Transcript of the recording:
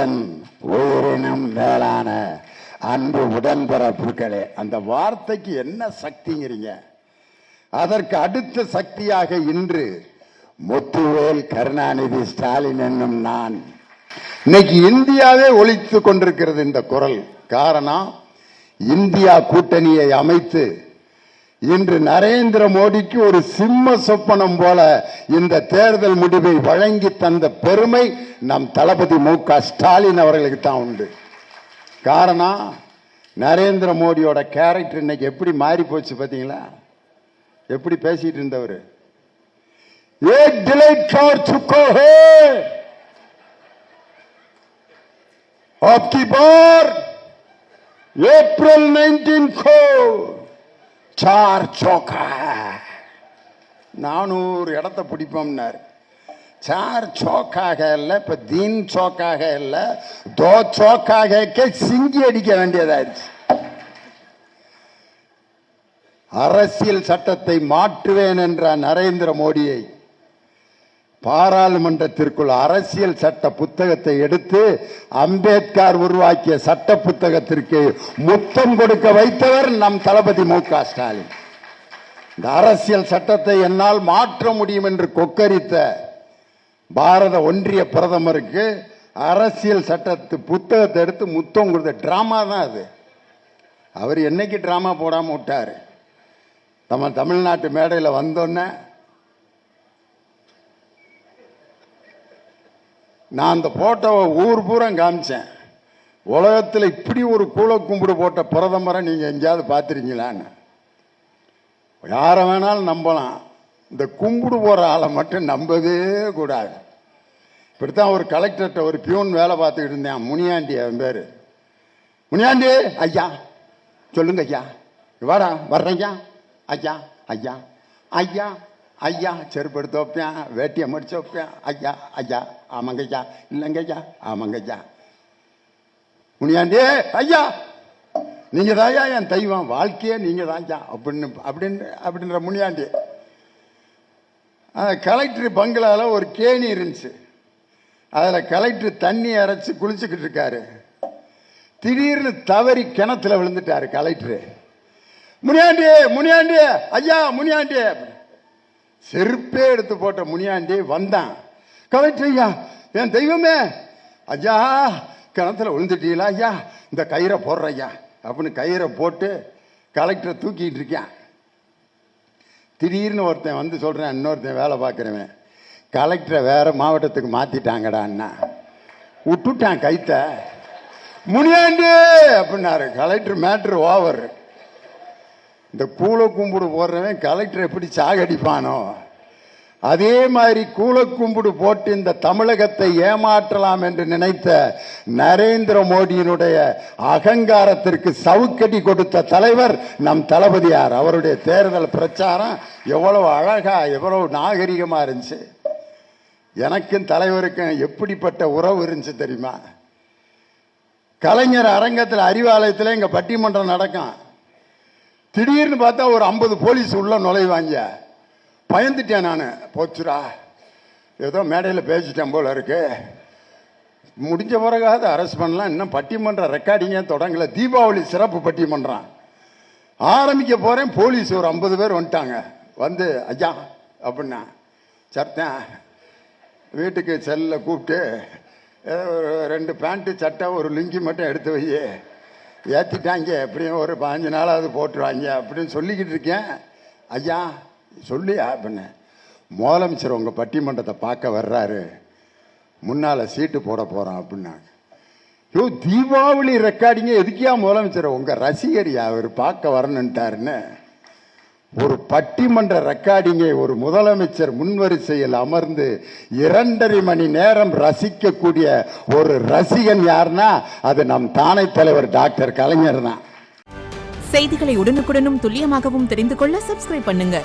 என் உயிரினும் மேலான அன்பு உடன்பிறப்புகளே. அந்த வார்த்தைக்கு என்ன சக்திங்கிறீங்க? அதற்கு அடுத்த சக்தியாக இன்று முத்துவேல் கருணாநிதி ஸ்டாலின் என்னும் நான். இன்னைக்கு இந்தியாவே ஒலித்து கொண்டிருக்கிறது இந்த குரல். காரணம், இந்தியா கூட்டணியை அமைத்து இன்று நரேந்திர மோடிக்கு ஒரு சிம்ம சொப்பனம் போல இந்த தேர்தல் முடிவை வழங்கி தந்த பெருமை நம் தளபதி மு.க. ஸ்டாலின் அவர்களுக்கு தான் உண்டு. காரணம், நரேந்திர மோடியோட கேரக்டர் இன்னைக்கு எப்படி மாறி போச்சு பாத்தீங்களா? எப்படி பேசிட்டு இருந்தவர், एक डिलीट कर चुका है, अब की बार अप्रैल 19 को 4 चौका है, 400 இடத்தை பிடிப்போம்னார். 4 चौकाக இல்ல, இப்ப தீன் चौकाக இல்ல, 2 चौकाக சிங்கி அடிக்க வேண்டியதாச்சு. அரசியல் சட்டத்தை மாற்றுவேன் என்ற நரேந்திர மோடியை பாராளுமன்றத்திற்குள் அரசியல் சட்ட புத்தகத்தை எடுத்து அம்பேத்கர் உருவாக்கிய சட்ட புத்தகத்திற்கு முத்தம் கொடுக்க வைத்தவர் நம் தளபதி மு.க. ஸ்டாலின். இந்த அரசியல் சட்டத்தை என்னால் மாற்ற முடியும் என்று கொக்கரித்த பாரத ஒன்றிய பிரதமருக்கு அரசியல் சட்டத்து புத்தகத்தை எடுத்து முத்தம் கொடுத்த டிராமா தான் அது. அவர் என்னைக்கு டிராமா போடாம விட்டாரு? நம்ம தமிழ்நாட்டு மேடையில் வந்தோன்னே நான் அந்த போட்டோவை ஊர் பூரா காமிச்சேன். உலகத்தில் இப்படி ஒரு கூழ கும்பிடு போட்ட பிரதமரை நீங்க எங்கேயாவது பார்த்துருக்கீங்களான்னு. யாரை வேணாலும் நம்பலாம், இந்த கும்பிடு போற ஆளை மட்டும் நம்பவே கூடாது. இப்படித்தான் ஒரு கலெக்டர்கிட்ட ஒரு பியூன் வேலை பார்த்துக்கிட்டு இருந்தேன், முனியாண்டி அவன் பேரு. முனியாண்டி ஐயா சொல்லுங்க ஐயா, வாடா வர்றேங்க ஐயா ஐயா ஐயா ஐயா, செருப்பு எடுத்து வைப்பேன், வேட்டியை மடிச்சு வைப்பேன். ஐயா ஐயா, ஆமாங்க ஐயா, இல்லைங்க ஐயா, ஆமாங்க ஐயா. முனியாண்டி ஐயா, நீங்க தான் ஐயா என் தெய்வம், வாழ்க்கையே நீங்க தான் ஐயா அப்படின்ற முனியாண்டி. கலெக்டர் பங்களால ஒரு கேணி இருந்துச்சு. அதில் கலெக்டர் தண்ணி அரைச்சு குளிச்சுக்கிட்டு இருக்காரு. திடீர்னு தவறி கிணத்துல விழுந்துட்டாரு கலெக்டர். முனியாண்டி முனியாண்டி ஐயா முனியாண்டி, செருப்பே எடுத்து போட்ட முனியாண்டி வந்தான். கலெக்டர் ஐயா, என் தெய்வமே ஐயா, கிணத்துல விழுந்துட்டீங்களா ஐயா, இந்த கயிறை போடுற ஐயா அப்படின்னு கயிறை போட்டு கலெக்டரை தூக்கிட்டு இருக்கான். திடீர்னு ஒருத்தன் வந்து சொல்றேன், இன்னொருத்தன் வேலை பார்க்குறவன், கலெக்டரை வேற மாவட்டத்துக்கு மாத்திட்டாங்கடா அண்ணா, விட்டுட்டான் கைத்த. முனியாண்டி அப்படின்னாரு. Collector matter over. இந்த கூழ கும்பிடு போடுறவன் கலெக்டர் எப்படி சாகடிப்பானோ அதே மாதிரி கூழ கும்பிடு போட்டு இந்த தமிழகத்தை ஏமாற்றலாம் என்று நினைத்த நரேந்திர மோடியினுடைய அகங்காரத்திற்கு சவுக்கடி கொடுத்த தலைவர் நம் தளபதியார். அவருடைய தேர்தல் பிரச்சாரம் எவ்வளவு அழகா, எவ்வளவு நாகரிகமா இருந்துச்சு. எனக்கும் தலைவருக்கும் எப்படிப்பட்ட உறவு இருந்துச்சு தெரியுமா? கலைஞர் அரங்கத்தில் அறிவாலயத்தில் எங்க பட்டிமன்றம் நடக்கும். திடீர்னு பார்த்தா ஒரு 50 போலீஸ் உள்ள நுழைவாங்க. பயந்துட்டேன் நான். போச்சுரா, ஏதோ மேடையில் பேசிட்டேன் போல இருக்கு, முடிஞ்ச பிறகாவது அரெஸ்ட் பண்ணலாம். இன்னும் பட்டிமன்ற ரெக்கார்டிங்கே தொடங்கல. தீபாவளி சிறப்பு பட்டிமன்றம் ஆரம்பிக்க போறேன். போலீஸ் ஒரு 50 பேர் வந்துட்டாங்க. வந்து ஐயா அப்படின்னா சர்த்தேன் வீட்டுக்கு செல்ல கூப்பிட்டு, ஒரு 2 பேண்ட்டு சட்டை ஒரு லுங்கி மட்டும் எடுத்து வை, ஏற்றிட்டாங்க, எப்படியும் ஒரு 15 நாளாவது போட்டுருவாங்க அப்படின்னு சொல்லிக்கிட்டு இருக்கேன். ஐயா சொல்லியா அப்படின்னு, முதலமைச்சர் உங்கள் பட்டிமன்றத்தை பார்க்க வர்றாரு, முன்னால் சீட்டு போட போகிறோம் அப்படின்னாங்க. யோ, தீபாவளி ரெக்கார்டிங்க எதுக்கியா முதலமைச்சர்? உங்கள் ரசிகரியா, அவர் பார்க்க வரணுன்ட்டாருன்னு ஒரு பட்டிமன்ற ரெக்கார்டிங்கை ஒரு முதலமைச்சர் முன்வரிசையில் அமர்ந்து 2.5 மணி நேரம் ரசிக்கக்கூடிய ஒரு ரசிகன் யாருன்னா அது நம் தானை தலைவர் டாக்டர் கலைஞர் தான். செய்திகளை உடனுக்குடனும் துல்லியமாகவும் தெரிந்து கொள்ள சப்ஸ்கிரைப் பண்ணுங்க.